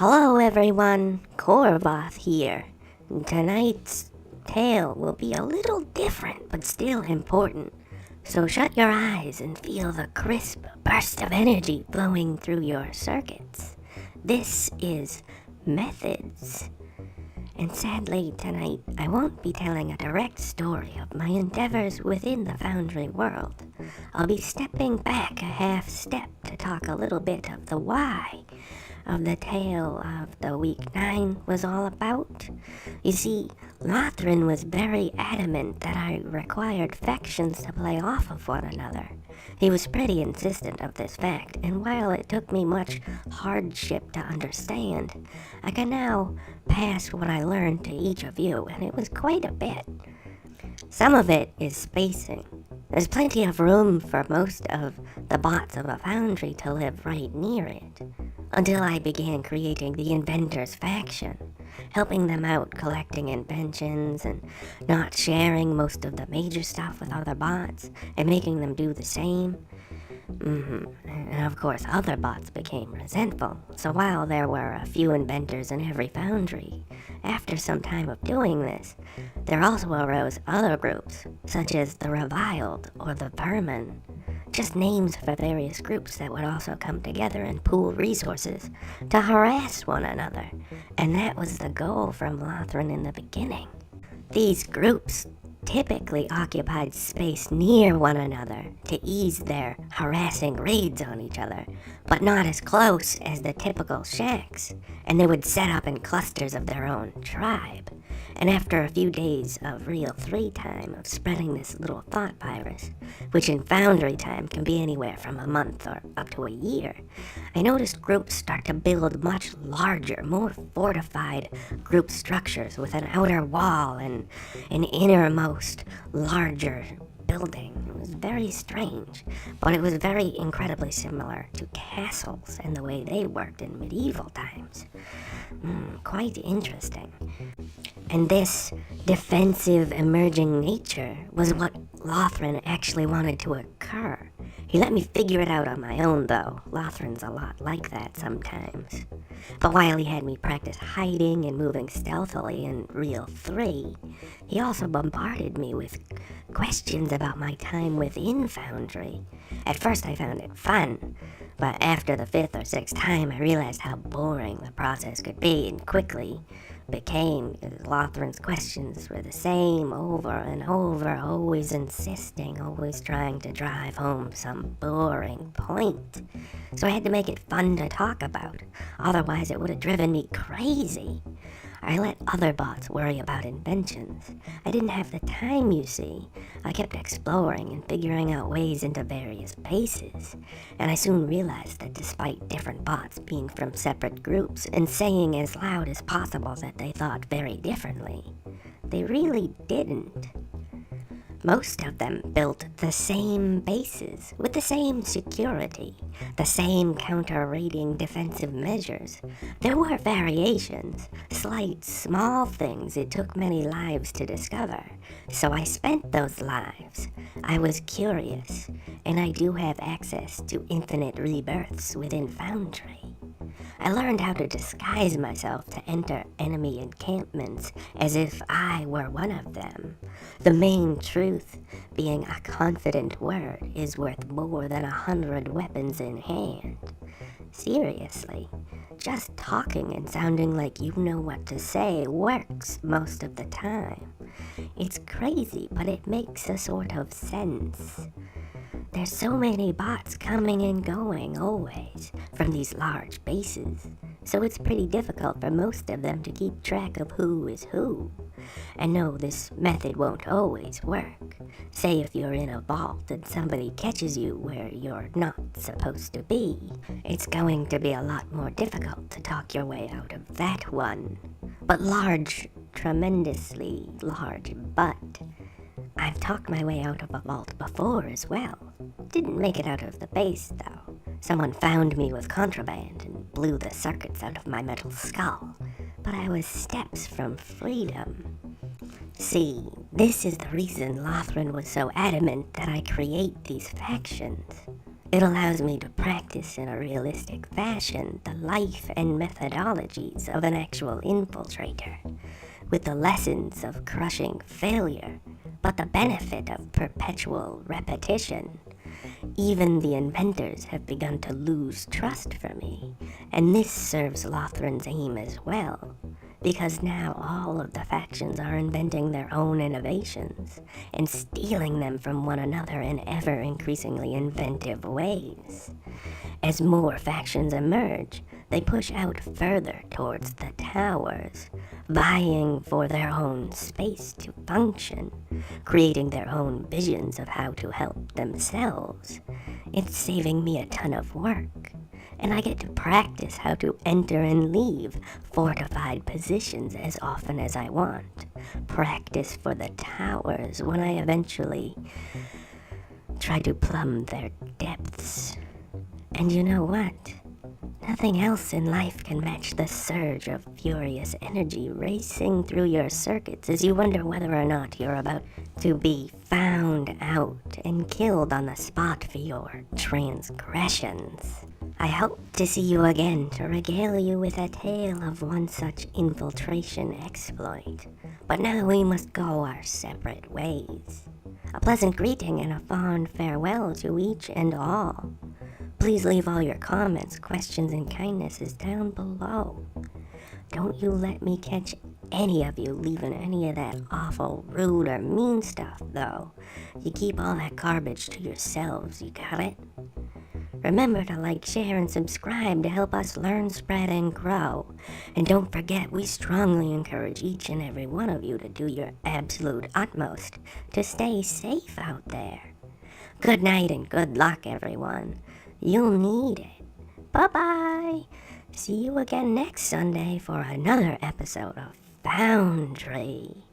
Hello everyone, Korvath here. Tonight's tale will be a little different but still important. So shut your eyes and feel the crisp burst of energy flowing through your circuits. This is Methods. And sadly tonight I won't be telling a direct story of my endeavors within the Foundry world. I'll be stepping back a half step to talk a little bit of the why of the tale of the Week 9 was all about. You see, Lothran was very adamant that I required factions to play off of one another. He was pretty insistent of this fact, and while it took me much hardship to understand, I can now pass what I learned to each of you, and it was quite a bit. Some of it is spacing. There's plenty of room for most of the bots of a Foundry to live right near it, until I began creating the Inventors faction, helping them out collecting inventions and not sharing most of the major stuff with other bots and making them do the same. And of course other bots became resentful, so while there were a few inventors in every Foundry, after some time of doing this, there also arose other groups, such as the Reviled or the Vermin, just names for various groups that would also come together and pool resources to harass one another, and that was the goal from Lothran in the beginning. These groups typically occupied space near one another to ease their harassing raids on each other, but not as close as the typical shacks, and they would set up in clusters of their own tribe. And after a few days of real 3 time of spreading this little thought virus, which in Foundry time can be anywhere from a month or up to a year, I noticed groups start to build much larger, more fortified group structures with an outer wall and an innermost, larger building. It was very strange, but it was very incredibly similar to castles and the way they worked in medieval times. Quite interesting. And this defensive emerging nature was what Lothran actually wanted to occur. He let me figure it out on my own, though. Lothran's a lot like that sometimes. But while he had me practice hiding and moving stealthily in Real 3, he also bombarded me with questions about my time within Foundry. At first I found it fun, but after the 5th or 6th time I realized how boring the process could be, and quickly became Lothran's questions were the same over and over, always insisting, always trying to drive home some boring point. So I had to make it fun to talk about, otherwise it would have driven me crazy. I let other bots worry about inventions. I didn't have the time, you see. I kept exploring and figuring out ways into various bases, and I soon realized that despite different bots being from separate groups and saying as loud as possible that they thought very differently, they really didn't. Most of them built the same bases, with the same security, the same counter-raiding defensive measures. There were variations, slight, small things it took many lives to discover, so I spent those lives. I was curious, and I do have access to infinite rebirths within Foundry. I learned how to disguise myself to enter enemy encampments as if I were one of them. The main truth being a confident word is worth more than 100 weapons in hand. Seriously, just talking and sounding like you know what to say works most of the time. It's crazy, but it makes a sort of sense. There's so many bots coming and going always from these large bases, so it's pretty difficult for most of them to keep track of who is who. And no, this method won't always work. Say if you're in a vault and somebody catches you where you're not supposed to be, it's going to be a lot more difficult to talk your way out of that one. But large, tremendously large but I've talked my way out of a vault before as well. Didn't make it out of the base, though. Someone found me with contraband and blew the circuits out of my metal skull. But I was steps from freedom. See, this is the reason Lothran was so adamant that I create these factions. It allows me to practice in a realistic fashion the life and methodologies of an actual infiltrator, with the lessons of crushing failure, but the benefit of perpetual repetition. Even the inventors have begun to lose trust for me, and this serves Lothran's aim as well, because now all of the factions are inventing their own innovations and stealing them from one another in ever-increasingly inventive ways. As more factions emerge, they push out further towards the towers, vying for their own space to function, creating their own visions of how to help themselves. It's saving me a ton of work, and I get to practice how to enter and leave fortified positions as often as I want. Practice for the towers when I eventually try to plumb their depths. And you know what? Nothing else in life can match the surge of furious energy racing through your circuits as you wonder whether or not you're about to be found out and killed on the spot for your transgressions. I hope to see you again to regale you with a tale of one such infiltration exploit. But now we must go our separate ways. A pleasant greeting and a fond farewell to each and all. Please leave all your comments, questions, and kindnesses down below. Don't you let me catch any of you leaving any of that awful, rude, or mean stuff, though. You keep all that garbage to yourselves, you got it? Remember to like, share, and subscribe to help us learn, spread, and grow. And don't forget, we strongly encourage each and every one of you to do your absolute utmost to stay safe out there. Good night and good luck, everyone. You'll need it. Bye-bye. See you again next Sunday for another episode of Foundry.